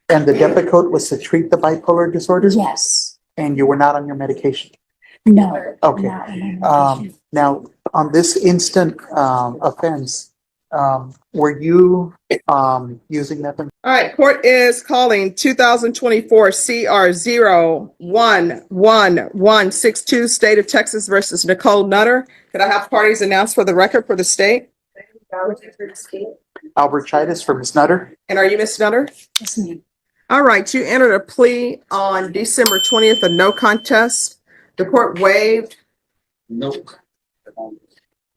And the Depakote was to treat the bipolar disorder? Yes. And you were not on your medication? No. Okay. Not on my medication. Now, on this instant offense, were you using methamphetamine? All right, court is calling 2024 CR 011162, State of Texas versus Nicole Nutter. Could I have parties announced for the record for the state? Albert Chidas for Ms. Nutter. And are you Ms. Nutter? Yes, ma'am. All right, you entered a plea on December 20th, a no contest. The court waived the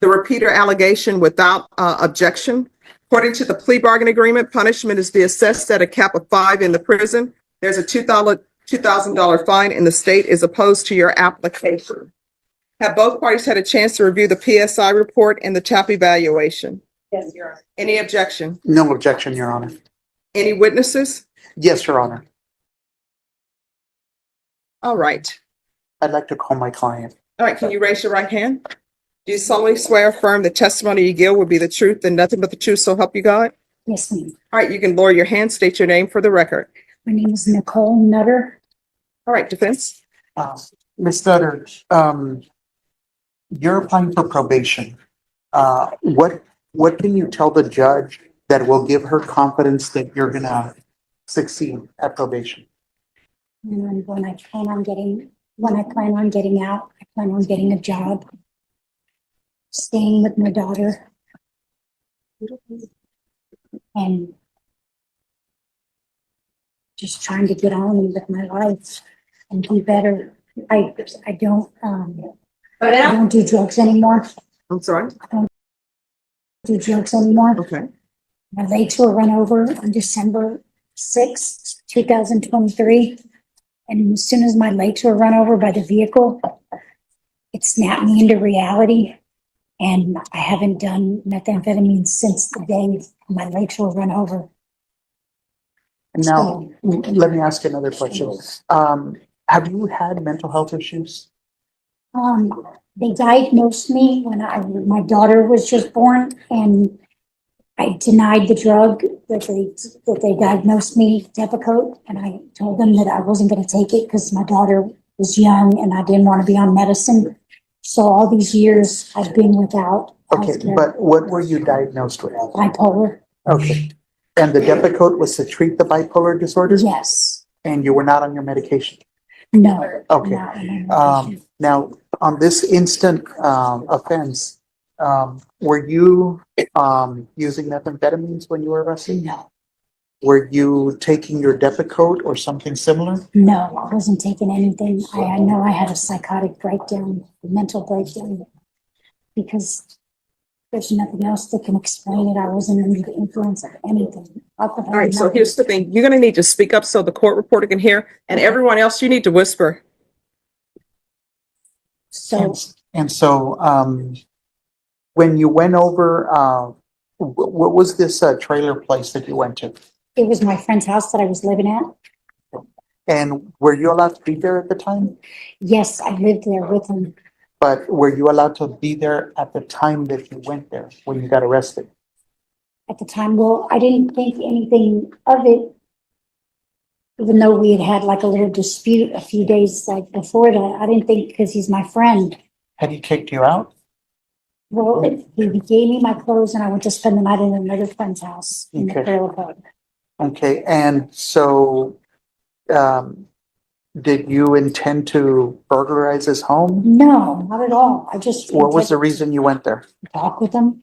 repeater allegation without objection. According to the plea bargain agreement, punishment is to be assessed at a cap of 5 in the prison. There's a $2,000 fine, and the state is opposed to your application. Have both parties had a chance to review the PSI report and the TAP evaluation? Yes, Your Honor. Any objection? No objection, Your Honor. Any witnesses? Yes, Your Honor. All right. I'd like to call my client. All right, can you raise your right hand? Do you solemnly swear or affirm the testimony you give will be the truth and nothing but the truth, so help you God? Yes, ma'am. All right, you can lower your hand, state your name for the record. My name is Nicole Nutter. All right, defense. Ms. Nutter, you're applying for probation. What can you tell the judge that will give her confidence that you're gonna succeed at probation? And when I plan on getting out, I plan on getting a job, staying with my daughter, and just trying to get on with my life and do better. I don't do drugs anymore. I'm sorry. Do drugs anymore. Okay. My legs were run over on December 6th, 2023. And as soon as my legs were run over by the vehicle, it snapped me into reality. And I haven't done methamphetamine since the day my legs were run over. Now, let me ask you another question. Have you had mental health issues? They diagnosed me when my daughter was just born, and I denied the drug that they diagnosed me, Depakote, and I told them that I wasn't going to take it because my daughter was young and I didn't want to be on medicine. So all these years I've been without. Okay, but what were you diagnosed with? Bipolar. Okay. And the Depakote was to treat the bipolar disorder? Yes. And you were not on your medication? No. Okay. Not on my medication. Now, on this instant offense, were you using methamphetamines when you were arrested? No. Were you taking your Depakote or something similar? No, I wasn't taking anything. I know I had a psychotic breakdown, a mental breakdown, because there's nothing else that can explain it. I wasn't under the influence of anything. All right, so here's the thing. You're going to need to speak up so the court reporter can hear, and everyone else, you need to whisper. So, When you went over, what was this trailer place that you went to? it was my friend's house that I was living at. And were you allowed to be there at the time? Yes, I lived there with him. But were you allowed to be there at the time that you went there, when you got arrested? At the time, well, I didn't think anything of it, even though we had like a little dispute a few days like before that. I didn't think, because he's my friend. Had he kicked you out? Well, he gave me my clothes and I went to spend the night in another friend's house in the Okay. trailer park. Okay, and so, did you intend to burglarize his home? No, not at all. I just What was the reason you went there? talk with him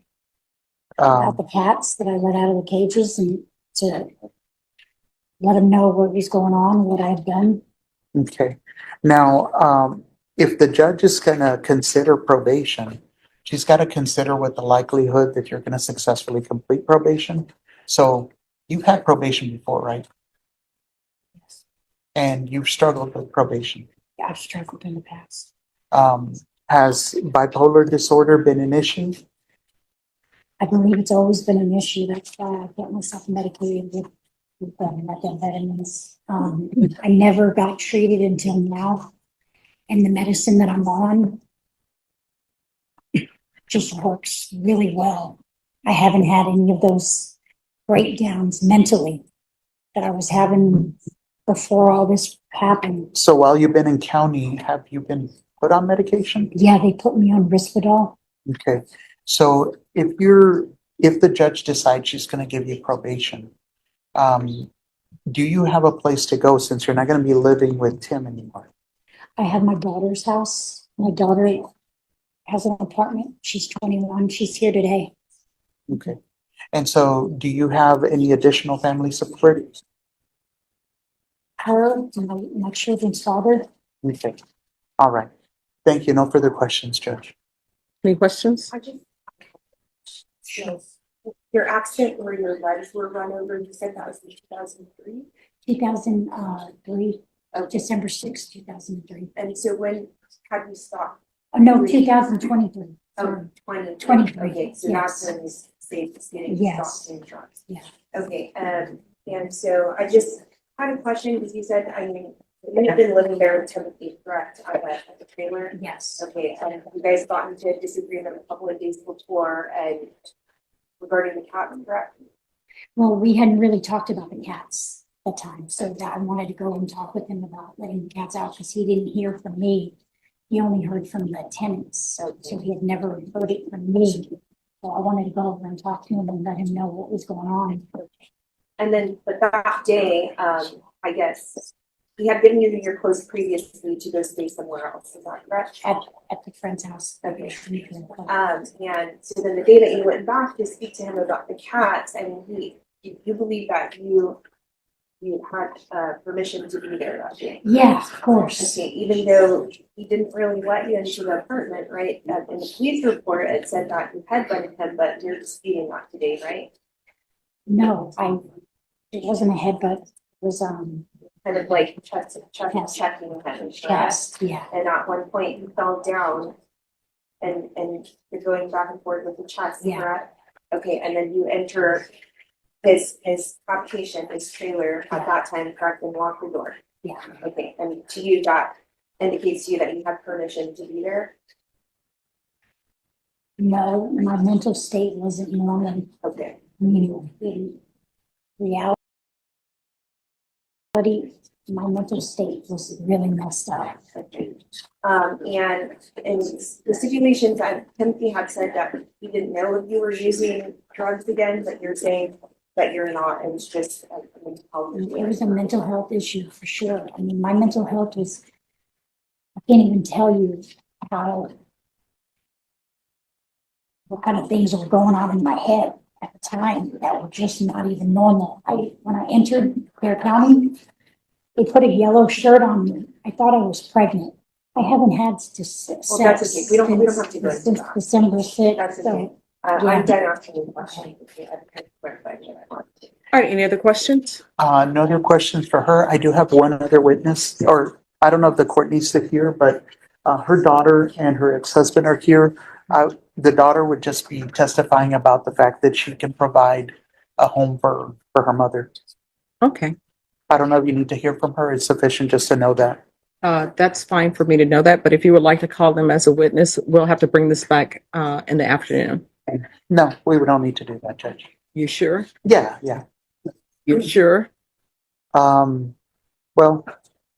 about Um, the cats that I let out of the cages and to let him know what was going on and what I had done. okay. Now, if the judge is gonna consider probation, she's gotta consider what the likelihood that you're gonna successfully complete probation. So you've had probation before, right? Yes. And you've struggled with probation. Yeah, I've struggled in the past. Has bipolar disorder been an issue? I believe it's always been an issue. That's why I get myself medicated with methamphetamines. I never got treated until now. And the medicine that I'm on just works really well. I haven't had any of those breakdowns mentally. that I was having before all this happened. So while you've been in county, have you been put on medication? Yeah, they put me on Risperdal. Okay, so if the judge decides she's gonna give you probation, do you have a place to go since you're not gonna be living with Tim anymore? I have my daughter's house. My daughter has an apartment. She's 21. She's here today. Okay, and so do you have any additional family support? Her, my children's father. Okay, all right. Thank you. No further questions, Judge. Any questions? I just, so, your accident where your legs were run over, you said that was in 2003? 2003, December 6, 2003. And so when have you stopped? Oh, no, 2023. Oh, Sorry. 2023. Okay, so Yes. that's when you saved getting Yes. stopped in trucks. Yeah. Okay, and so I just had a question because you said, I mean, you've been living there with Timothy, correct, at the trailer? Yes. Okay, and you guys got into a disagreement a couple of days before and regarding the cat, correct? Well, we hadn't really talked about the cats at the time, so that I wanted to go and talk with him about letting the cats out because he didn't hear from me. He only heard from the tenants, so he had never heard it from me. So I wanted to go over and talk to him and let him know what was going on. And then, but that day, I guess, he had given you your clothes previously to go stay somewhere else, is that correct? At the friend's house. Okay. And so then the day that you went back to speak to him about the cats, and you believe that you had permission to be there that day? Yeah, of course. Okay, even though he didn't really let you into the apartment, right? In the police report, it said that you headbutted him, but you're disputing that today, right? No, it wasn't a headbutt. It was, Kind of like checking him, correct? chest, yeah. And at one point you fell down and you're going back and forth with the chest, Yeah. correct? Okay, and then you enter his habitation, his trailer at that time, correct, and lock the door. Yeah. Okay, and to you, that indicates to you that you have permission to be there? No, my mental state wasn't normal. Okay. I mean, in reality, my mental state was really messed up. Okay. And in the stipulations that Timothy had said that he didn't know if you were using drugs again, but you're saying that you're not, and it's just a mental health issue. It was a mental health issue for sure. I mean, my mental health was, I can't even tell you what kind of things were going on in my head at the time that were just not even normal. When I entered Bear County, they put a yellow shirt on me. I thought I was pregnant. I haven't had sex. Well, that's okay. We don't have to go into since that. December 6th. That's so- okay. Yeah. I'm done asking you questions. Okay, I've kind of clarified what I want to. All right, any other questions? No other questions for her. I do have one other witness, or I don't know if the court needs to hear, but her daughter and her ex-husband are here. The daughter would just be testifying about the fact that she can provide a home for her mother. Okay, I don't know if you need to hear from her. It's sufficient just to know that. that's fine for me to know that, but if you would like to call them as a witness, we'll have to bring this back in the afternoon. No, we don't need to do that, Judge. You sure? Yeah, yeah. You sure? Well,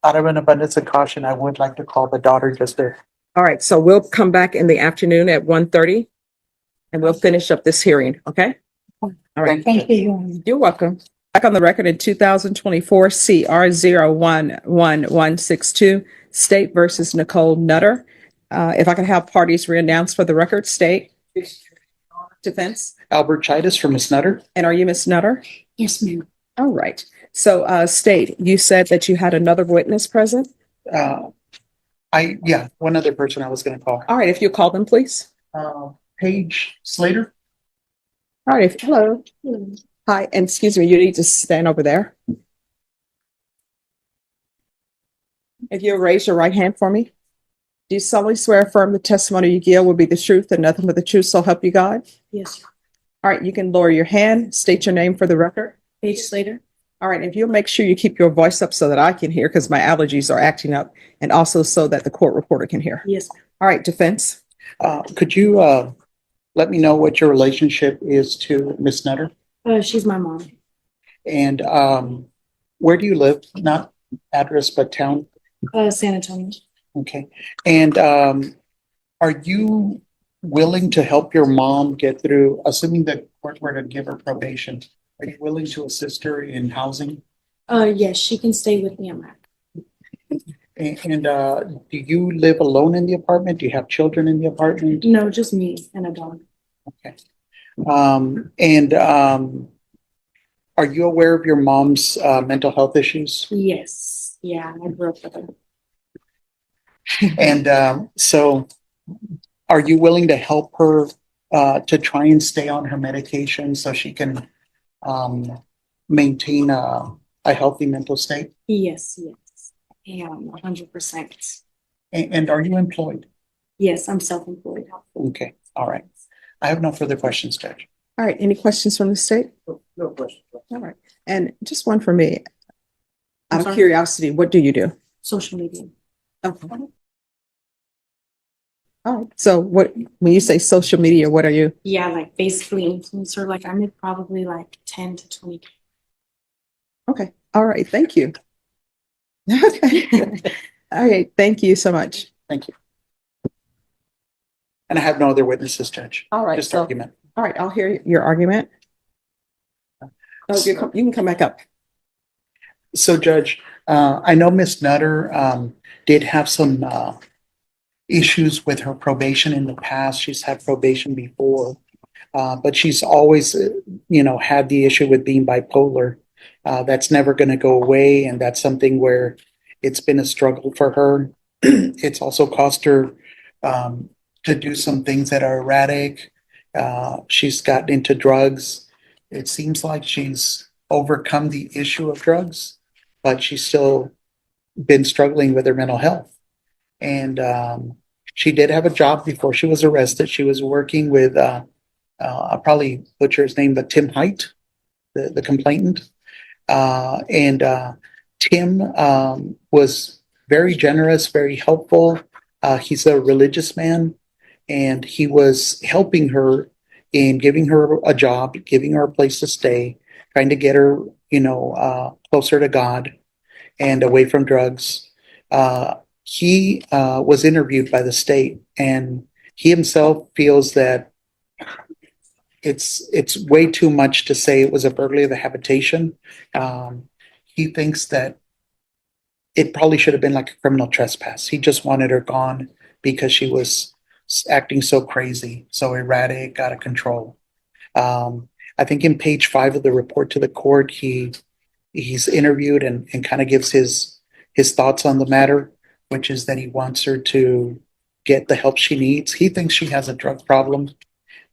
out of an abundance of caution, I would like to call the daughter just to. All right, so we'll come back in the afternoon at 1:30 and we'll finish up this hearing, okay? All right, Thank you, Your Honor. you're welcome. Back on the record in 2024 CR 011162, State versus Nicole Nutter. If I could have parties reannounced for the record, State. Defense. Albert Chidas for Miss Nutter. And are you Miss Nutter? Yes, ma'am. All right. So, State, you said that you had another witness present. One other person I was gonna call. All right, if you call them, please. Paige Slater. All right. Hello. Hi, and excuse me, you need to stand over there. If you'll raise your right hand for me. Do you solemnly swear affirm the testimony you give will be the truth and nothing but the truth, so help you God? Yes. All right, you can lower your hand, state your name for the record. Paige Slater. All right, if you'll make sure you keep your voice up so that I can hear, because my allergies are acting up, and also so that the court reporter can hear. Yes. All right, defense. Could you let me know what your relationship is to Miss Nutter? She's my mom. And Where do you live? Not address, but town? San Antonio. Okay. And are you willing to help your mom get through, assuming the court were to give her probation? Are you willing to assist her in housing? Yes, she can stay with me. I'm at. And do you live alone in the apartment? Do you have children in the apartment? No, just me and a dog. Okay. And are you aware of your mom's mental health issues? Yes. Yeah, I grew up with her. And so are you willing to help her to try and stay on her medication so she can maintain a healthy mental state? Yes, yes. Yeah, 100%. And are you employed? Yes, I'm self-employed. Okay, all right. I have no further questions, Judge. All right, any questions from the state? No question. All right, and just one for me. I'm Out of sorry? curiosity, what do you do? Social media. Okay. All right, so when you say social media, what are you? Yeah, like basically influencer. Like I make probably like 10 to 20. Okay, all right, thank you. Okay, all right, thank you so much. Thank you. And I have no other witnesses, Judge. All right, Just so, argument. all right, I'll hear your argument. Oh, you can come back up. So, Judge, I know Miss Nutter did have some issues with her probation in the past. She's had probation before, but she's always, had the issue with being bipolar. That's never going to go away, and that's something where it's been a struggle for her. It's also cost her to do some things that are erratic. She's gotten into drugs. It seems like she's overcome the issue of drugs, but she's still been struggling with her mental health. And she did have a job before she was arrested. She was working with, I'll probably butcher his name, but Tim Height, the complainant. And Tim was very generous, very helpful. He's a religious man, and he was helping her in giving her a job, giving her a place to stay, trying to get her, closer to God and away from drugs. He was interviewed by the state, and he himself feels that it's way too much to say it was a burglary of the habitation. He thinks that it probably should have been like a criminal trespass. He just wanted her gone because she was acting so crazy, so erratic, out of control. I think in page 5 of the report to the court, he's interviewed and kind of gives his thoughts on the matter, which is that he wants her to get the help she needs. He thinks she has a drug problem,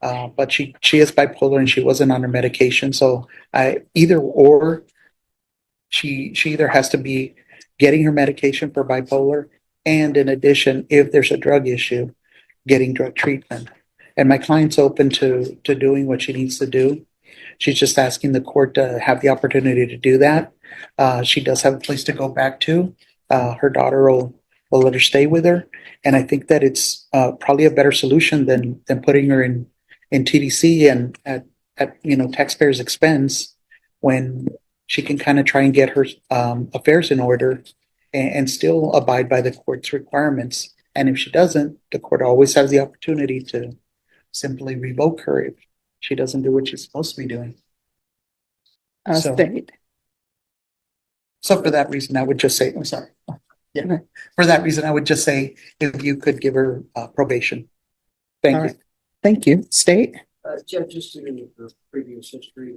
but she is bipolar and she wasn't on her medication. So either or, she either has to be getting her medication for bipolar, and in addition, if there's a drug issue, getting drug treatment. And my client's open to doing what she needs to do. She's just asking the court to have the opportunity to do that. She does have a place to go back to. Her daughter will let her stay with her, and I think that it's probably a better solution than putting her in TDC and at taxpayers' expense, when she can kind of try and get her affairs in order and still abide by the court's requirements. And if she doesn't, the court always has the opportunity to simply revoke her if she doesn't do what she's supposed to be doing. So- State. So for that reason, I would just say, I'm sorry. Yeah. Okay. For that reason, I would just say if you could give her probation. Thank All you. right. Thank you. State. Jeff, just to the previous history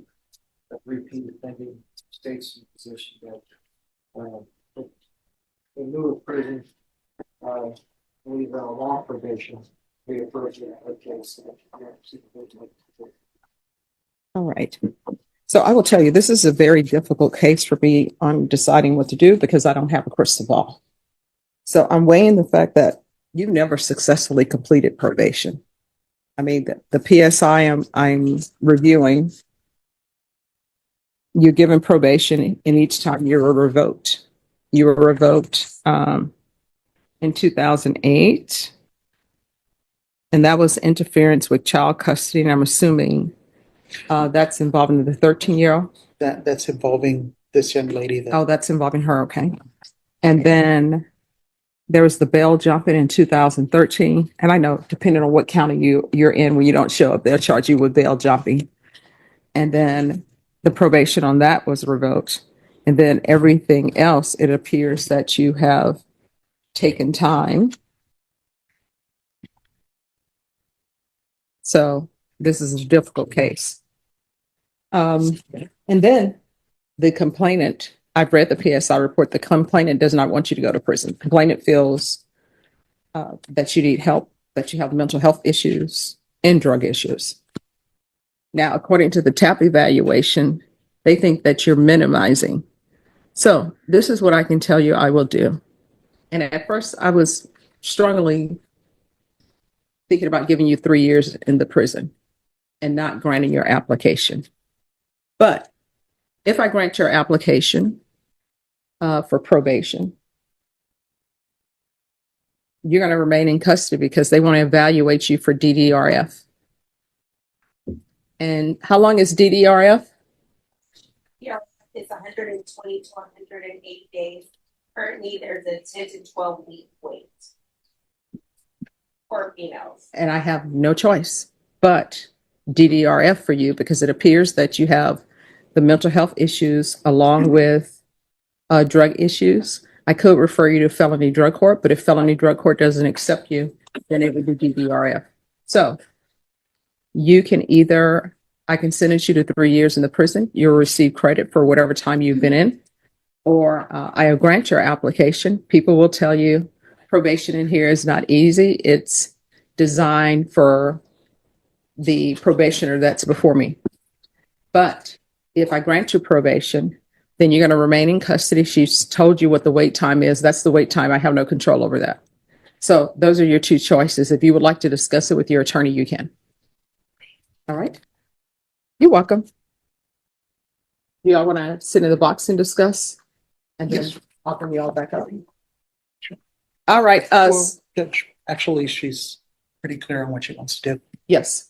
of repeat offending states' position that in lieu of prison, we have a long probation, we approach it in a case. All right. So I will tell you, this is a very difficult case for me on deciding what to do because I don't have a crystal ball. So I'm weighing the fact that you never successfully completed probation. I mean, the PSI I'm reviewing, you're given probation, and each time you were revoked. You were revoked in 2008, and that was interference with child custody. And I'm assuming that's involving the 13-year-old. That's involving this young lady that. Oh, that's involving her, okay. And then there was the bail jumping in 2013. And I know, depending on what county you're in, when you don't show up, they'll charge you with bail jumping. And then the probation on that was revoked. And then everything else, it appears that you have taken time. So this is a difficult case. And then the complainant, I've read the PSI report, the complainant does not want you to go to prison. Complainant feels that you need help, that you have mental health issues and drug issues. Now, according to the TAP evaluation, they think that you're minimizing. So this is what I can tell you I will do. And at first I was strongly thinking about giving you 3 years in the prison and not granting your application. But if I grant your application for probation, you're going to remain in custody because they want to evaluate you for DDRF. And how long is DDRF? It's 120 to 180 days. Currently, there's a 10 to 12 week wait for females. And I have no choice but DDRF for you because it appears that you have the mental health issues along with drug issues. I could refer you to felony drug court, but if felony drug court doesn't accept you, then it would be DDRF. So you can either, I can sentence you to 3 years in the prison. You'll receive credit for whatever time you've been in, or I grant your application. People will tell you probation in here is not easy. It's designed for the probationer that's before me. But if I grant you probation, then you're going to remain in custody. She's told you what the wait time is. That's the wait time. I have no control over that. So those are your two choices. If you would like to discuss it with your attorney, you can. All right. You're welcome. You all want to sit in the box and discuss? And then I'll bring you all back up. All right. Well, Judge, actually, she's pretty clear on what she wants to do. Yes.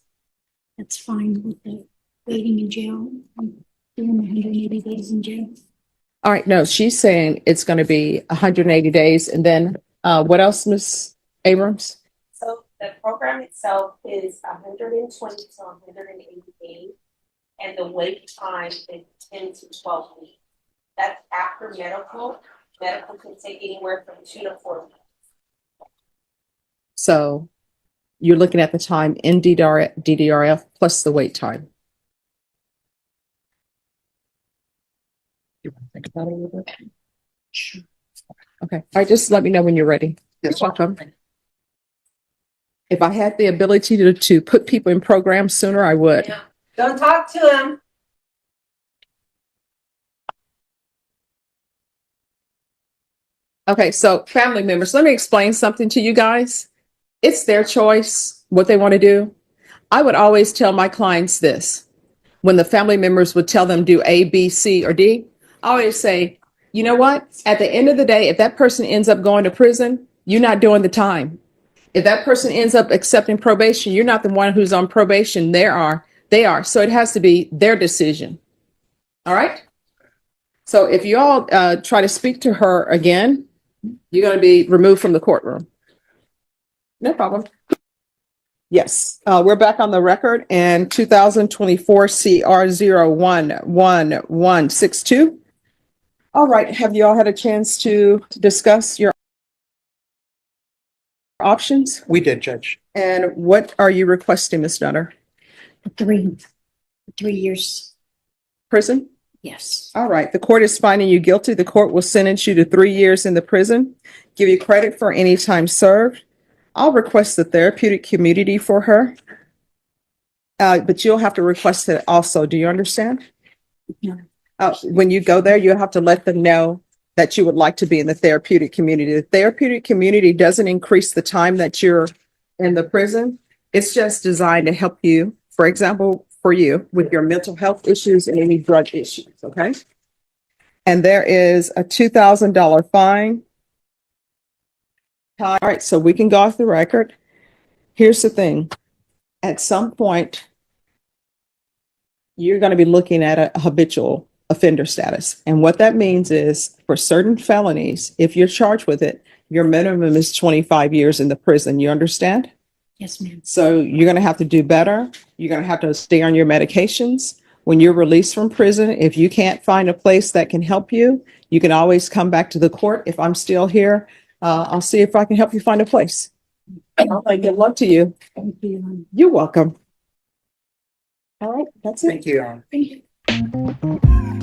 That's fine with the waiting in jail. I'm doing 180 days in jail. All right. No, she's saying it's going to be 180 days. And then what else, Ms. Abrams? So the program itself is 120 to 180 days, and the wait time is 10 to 12 weeks. That's after medical. Medical can take anywhere from 2 to 4 weeks. So you're looking at the time in DDRF plus the wait time. You want to think about it a little bit? Sure. Okay. All right. Just let me know when you're ready. Yes. You're welcome. If I had the ability to put people in programs sooner, I would. Yeah. Don't talk to him. Okay, so family members, let me explain something to you guys. It's their choice, what they want to do. I would always tell my clients this. When the family members would tell them do A, B, C, or D, I always say, you know what? At the end of the day, if that person ends up going to prison, you're not doing the time. If that person ends up accepting probation, you're not the one who's on probation. They are. So it has to be their decision. All right? So if you all try to speak to her again, you're going to be removed from the courtroom. No problem. Yes, we're back on the record and 2024 CR 011162. All right, have you all had a chance to discuss your options? We did, Judge. And what are you requesting, Ms. Nutter? 3 years. Prison? Yes. All right, the court is finding you guilty. The court will sentence you to 3 years in the prison, give you credit for any time served. I'll request the therapeutic community for her. But you'll have to request it also. Do you understand? No. When you go there, you'll have to let them know that you would like to be in the therapeutic community. The therapeutic community doesn't increase the time that you're in the prison. It's just designed to help you, for example, for you with your mental health issues and any drug issues, okay? And there is a $2,000 fine. All right, so we can go off the record. Here's the thing. At some point, you're going to be looking at a habitual offender status. And what that means is for certain felonies, if you're charged with it, your minimum is 25 years in the prison. You understand? Yes, ma'am. So you're going to have to do better. You're going to have to stay on your medications. When you're released from prison, if you can't find a place that can help you, you can always come back to the court. If I'm still here, I'll see if I can help you find a place. All right, good luck to you. Thank you. You're welcome. All right, that's it. Thank you. Thank you.